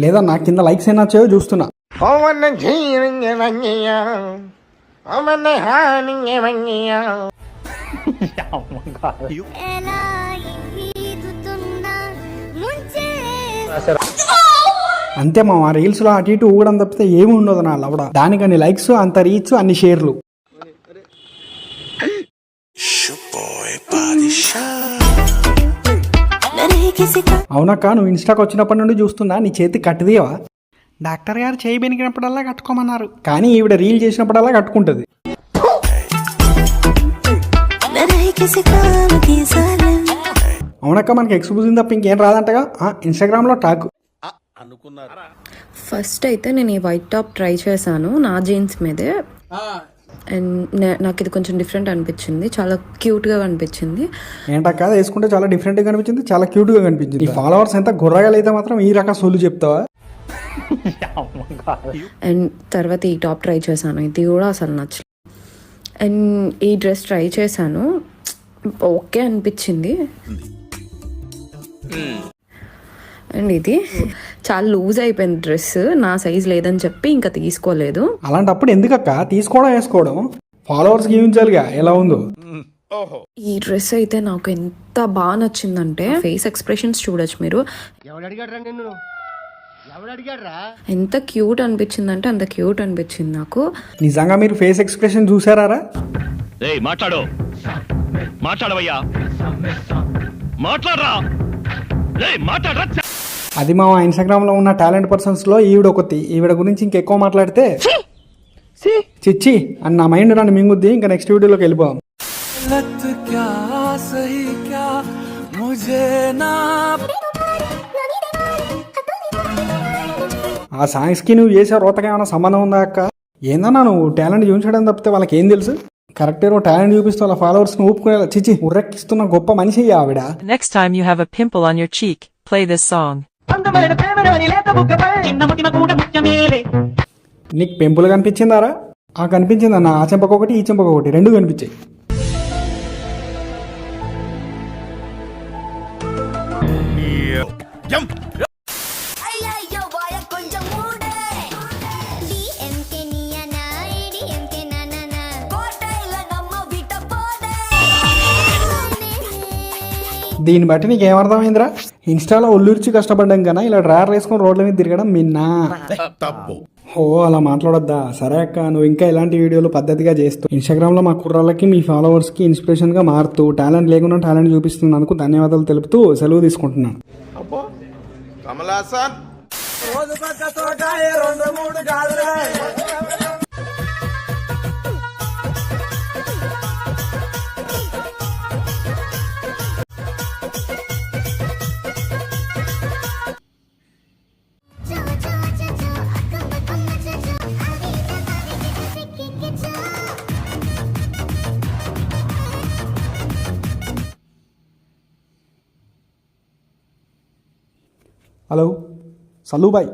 లేదా నా కింద లైక్స్ అయినా వచ్చాయో చూస్తున్నా. అంతే మామ, రీల్స్ లో అటు ఇటు ఊగడం తప్పితే ఏమి ఉండదు నా లవడ. దానికని లైక్స్, అంత రీచ్, అన్ని షేర్లు. అవునక్క, నువ్వు ఇన్స్టాకి వచ్చినప్పటి నుండి చూస్తున్నా, నీ చేతి కట్టుదీయవా? డాక్టర్ గారు చేయి బెనికినప్పుడల్లా కట్టుకోమన్నారు, కానీ ఈవిడ రీల్ చేసినప్పుడల్లా కట్టుకుంటది. అవునక్క, మనకి ఎక్స్క్లూజివ్ తప్ప ఇంకేం రాదంటగా ఇన్స్టాగ్రామ్ లో టాక్. ఫస్ట్ అయితే నేను ఈ వైట్ టాప్ ట్రై చేశాను నా జీన్స్ మీదే. అండ్ నాకు ఇది కొంచెం డిఫరెంట్ అనిపించింది, చాలా క్యూట్ గా కనిపించింది. ఏంటక్క, వేసుకుంటే చాలా డిఫరెంట్ గా కనిపించింది, చాలా క్యూట్ గా కనిపించింది. ఈ ఫాలోవర్స్ ఎంత గుర్రగా అయితే మాత్రం ఈ రకం సోలు చెప్తావా? అండ్ తర్వాత ఈ టాప్ ట్రై చేశాను, ఇది కూడా అసలు నచ్చలేదు. అండ్ ఈ డ్రెస్ ట్రై చేశాను, ఓకే అనిపించింది. అండ్ ఇది చాలా లూజ్ అయిపోయింది డ్రెస్, నా సైజ్ లేదని చెప్పి ఇంకా తీసుకోలేదు. అలాంటప్పుడు ఎందుకక్క తీసుకోవడం వేసుకోవడం, ఫాలోవర్స్ జీవించాలిగా ఎలా ఉందో. ఈ డ్రెస్ అయితే నాకు ఎంత బాగా నచ్చిందంటే, ఫేస్ ఎక్స్ప్రెషన్స్ చూడొచ్చు మీరు, ఎంత క్యూట్ అనిపించింది అంటే అంత క్యూట్ అనిపించింది నాకు. నిజంగా మీరు ఫేస్ ఎక్స్ప్రెషన్ చూసారా? అది మా ఇన్స్టాగ్రామ్ లో ఉన్న టాలెంట్ పర్సన్స్ లో ఈవిడ ఒకటి. ఈవిడ గురించి ఇంకెక్కువ మాట్లాడితే చిచ్చి అని నా మైండ్ నన్ను మింగుద్ది. ఇంకా నెక్స్ట్ వీడియోలోకి వెళ్ళిపోదాం. ఆ సాంగ్స్ కి నువ్వు చేసే రోతగా ఏమైనా సంబంధం ఉందా అక్క? ఏందన్నా నువ్వు టాలెంట్ చూపించడం తప్పితే వాళ్ళకి ఏం తెలుసు? కరెక్టే, నువ్వు టాలెంట్ చూపిస్తూ వాళ్ళ ఫాలోవర్స్ ను ఊపుకునేలా చిచి ఉర్రెక్కిస్తున్న గొప్ప మనిషి ఆవిడ. Next time you have a pimple on your cheek, play this song. నీకు పెంపులు కనిపించిందారా? కనిపించిందన్న. ఆ చెంపకొకటి ఈ చెంపకొకటి రెండు కనిపించాయి. దీన్ని బట్టి నీకేమర్థమైందిరా? ఇన్స్టాలో ఒళ్ళురిచి కష్టపడ్డాం కన్నా ఇలా డ్రైవర్ వేసుకొని రోడ్ల మీద తిరగడం మిన్నా. ఓ అలా మాట్లాడొద్దా? సరే అక్క, నువ్వు ఇంకా ఇలాంటి వీడియోలు పద్ధతిగా చేస్తూ ఇన్స్టాగ్రామ్ లో మా కుర్రాళ్ళకి, మీ ఫాలోవర్స్ కి ఇన్స్పిరేషన్ గా మారుతూ టాలెంట్ లేకుండా టాలెంట్ చూపిస్తున్నందుకు ధన్యవాదాలు తెలుపుతూ సెలవు తీసుకుంటున్నాను. Hello Sallu bye.